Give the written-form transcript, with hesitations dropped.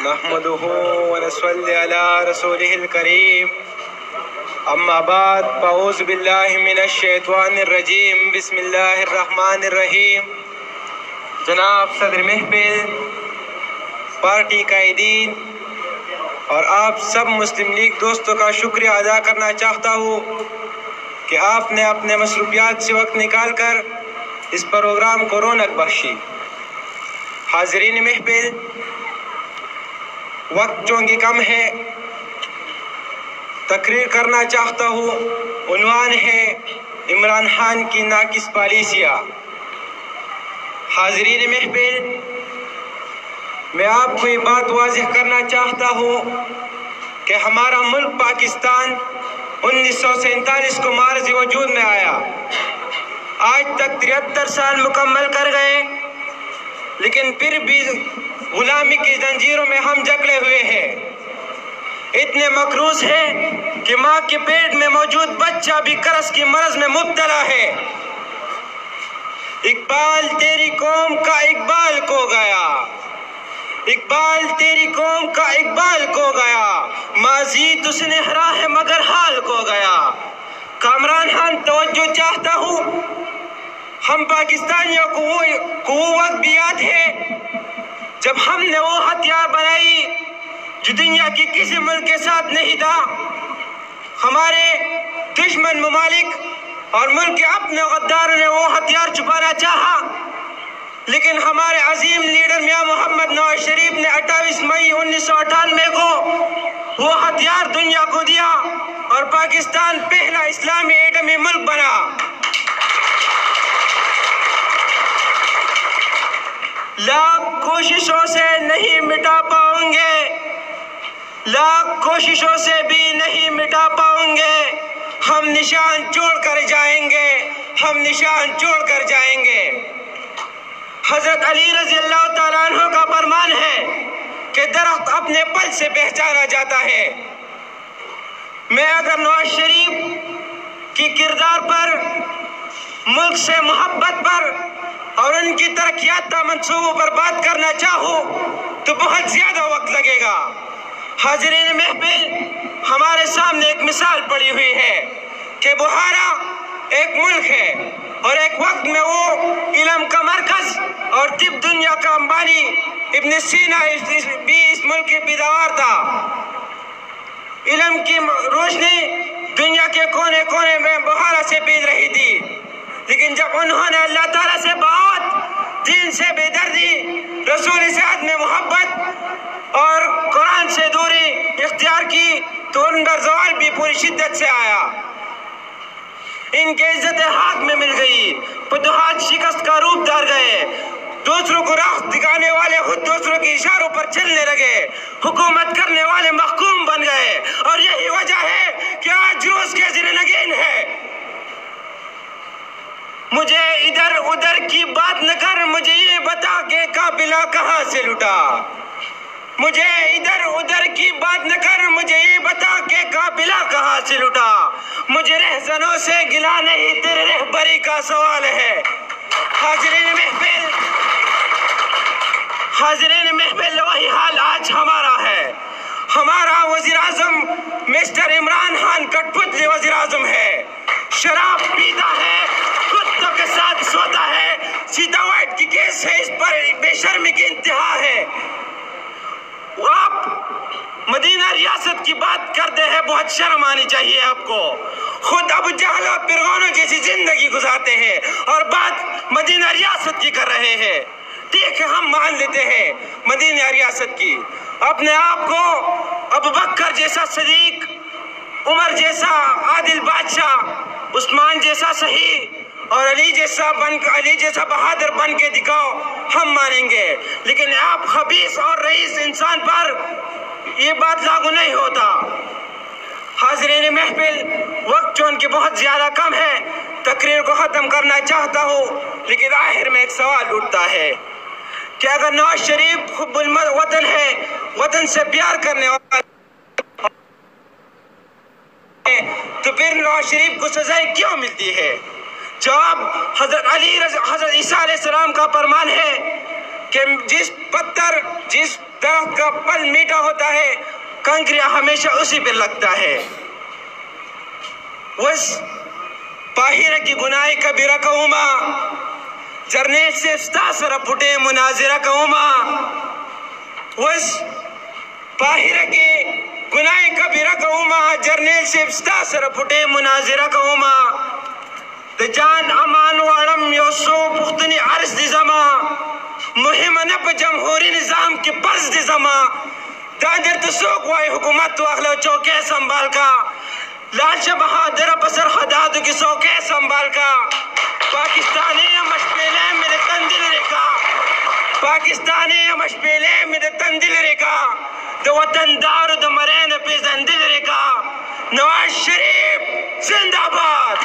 نحمده ونصلي على رسوله الكريم اما بعد فاعوذ باللہ من الشیطان الرجیم بسم اللہ الرحمن الرحیم۔ جناب صدر محفل، پارٹی قائدین اور آپ سب مسلم لیگ دوستوں کا شکریہ ادا کرنا چاہتا ہوں کہ آپ نے اپنے مصروفیات سے وقت نکال کر اس پروگرام کو رونق بخشی۔ حاضرین محفل، وقت چونکہ کم ہے، تقریر کرنا چاہتا ہوں۔ عنوان ہے عمران خان کی ناقص پالیسیاں۔ حاضرین محفل، میں آپ کو یہ بات واضح کرنا چاہتا ہوں کہ ہمارا ملک پاکستان 1947 کو معرض وجود میں آیا۔ آج تک 73 سال مکمل کر گئے، لیکن پھر بھی غلامی کی زنجیروں میں ہم جکڑے ہوئے ہیں۔ اتنے مقروض ہیں کہ ماں کے پیٹ میں موجود بچہ بھی قرض کی مرض میں مبتلا ہے۔ اقبال تیری قوم کا اقبال کو گیا، اقبال تیری قوم کا اقبال کو گیا، ماضی دسنہرا ہے مگر حال کو گیا۔ عمران خان، توجہ چاہتا ہوں، ہم پاکستانیوں کو وہ وقت بھی یاد ہے جب ہم نے وہ ہتھیار بنائی جو دنیا کی کسی ملک کے ساتھ نہیں تھا۔ ہمارے دشمن ممالک اور ملک کے اپنے غداروں نے وہ ہتھیار چھپانا چاہا، لیکن ہمارے عظیم لیڈر میاں محمد نواز شریف نے 28 مئی 1998 کو وہ ہتھیار دنیا کو دیا اور پاکستان پہلا اسلامی ایٹمی ملک بنا۔ لاکھ کوششوں سے نہیں مٹا پاؤں گے، لاکھ کوششوں سے بھی نہیں مٹا پاؤں گے، ہم نشان چھوڑ کر جائیں گے، ہم نشان چھوڑ کر جائیں گے۔ حضرت علی رضی اللہ تعالیٰ عنہ کا فرمان ہے کہ درخت اپنے پھل سے پہچانا جاتا ہے۔ میں اگر نواز شریف کی کردار پر، ملک سے محبت پر اور ان کی ترقیاتی منصوبوں پر بات کرنا چاہوں تو بہت زیادہ وقت لگے گا۔ حاضرین محفل، ہمارے سامنے ایک مثال پڑی ہوئی ہے کہ بخارا ایک ملک ہے اور ایک وقت میں وہ علم کا مرکز اور طب دنیا کا امبانی ابن سینا بھی اس ملک کی پیداوار تھا۔ علم کی روشنی دنیا کے کونے کونے میں بخارا سے پیج رہی تھی، لیکن جب انہوں نے اللہ تعالیٰ سے بغاوت، دین سے بے دردی، رسول سے عدم محبت اور قرآن سے دوری اختیار کی تو ان پر زوال بھی پوری شدت سے آیا۔ ان کے عزت ہاتھ میں مل گئی، فتوحات شکست کا روپ دھار گئے، دوسروں کو راہ دکھانے والے خود دوسروں کے اشاروں پر چلنے لگے، حکومت کرنے والے محکوم بن گئے، اور یہی وجہ ہے کہ آج روز کے زندگین ہے۔ مجھے ادھر ادھر کی بات نہ کر، مجھے یہ بتا کہ قافلہ کہاں سے لٹا۔ مجھے ادھر ادھر کی بات نہ کر، مجھے یہ بتا کہ قافلہ کہاں سے لٹا۔ مجھے رہزنوں سے گلا نہیں، تیرے رہبری کا سوال ہے۔ حاضرین محفل، وہی حال آج ہمارا ہے۔ ہمارا وزیر اعظم مسٹر عمران خان کٹ پتلی وزیر اعظم ہے، شراب پیتا ہے، کتوں کے ساتھ سوتا ہے، سیدھا وائٹ کی کیس ہے، اس پر بے شرمی کی انتہا ہے۔ آپ مدینہ ریاست کی بات کرتے ہیں، بہت شرم آنی چاہیے آپ کو۔ خود ابو جہل اور فرعونوں جیسی زندگی گزارتے ہیں اور بات مدینہ ریاست کی کر رہے ہیں۔ ٹھیک ہے، ہم مان لیتے ہیں مدینہ ریاست کی۔ اپنے آپ کو ابو بکر جیسا صدیق، عمر جیسا عادل بادشاہ، عثمان جیسا صحیح اور علی جیسا بہادر بن کے دکھاؤ، ہم مانیں گے، لیکن آپ خبیث اور رئیس انسان پر یہ بات لاگو نہیں ہوتا۔ حاضرین محفل، وقت چون کہ بہت زیادہ کم ہے، تقریر کو ختم کرنا چاہتا ہوں، لیکن آخر میں ایک سوال اٹھتا ہے کہ اگر نواز شریف حب الوطن ہے، وطن سے پیار کرنے والا ہے، تو پھر نواز شریف کو سزائیں کیوں ملتی ہے؟ جواب حضرت عیسیٰ علیہ السلام کا فرمان ہے کہ جس درخت کا پھل میٹھا ہوتا ہے کنکریاں ہمیشہ اسی پہ لگتا ہے. وس پاہیرہ کی گناہ کبیرہ کہوما جرنیل سے ستا سر پھٹے مناظرہ کہوما. وس پاہیرہ کی گناہ کبیرہ کہوما جرنیل سے ستا سر پھٹے مناظرہ کہوما. د جان امان وارم یوسو پختنی عرض دی زما مہم نپ جمہوری نظام کی برز دی زما داندر تسوک وائی حکومت تو اخلو چوکے سنبھال کا لال شاہ بہادر بسر حداد کی سوکے سنبھال کا پاکستانی مشپیلے میرے تندل ریکا پاکستانی مشپیلے میرے تندل ریکا دو وطن دار دو مرین پی زندل ریکا. نواز شریف زندہ باد.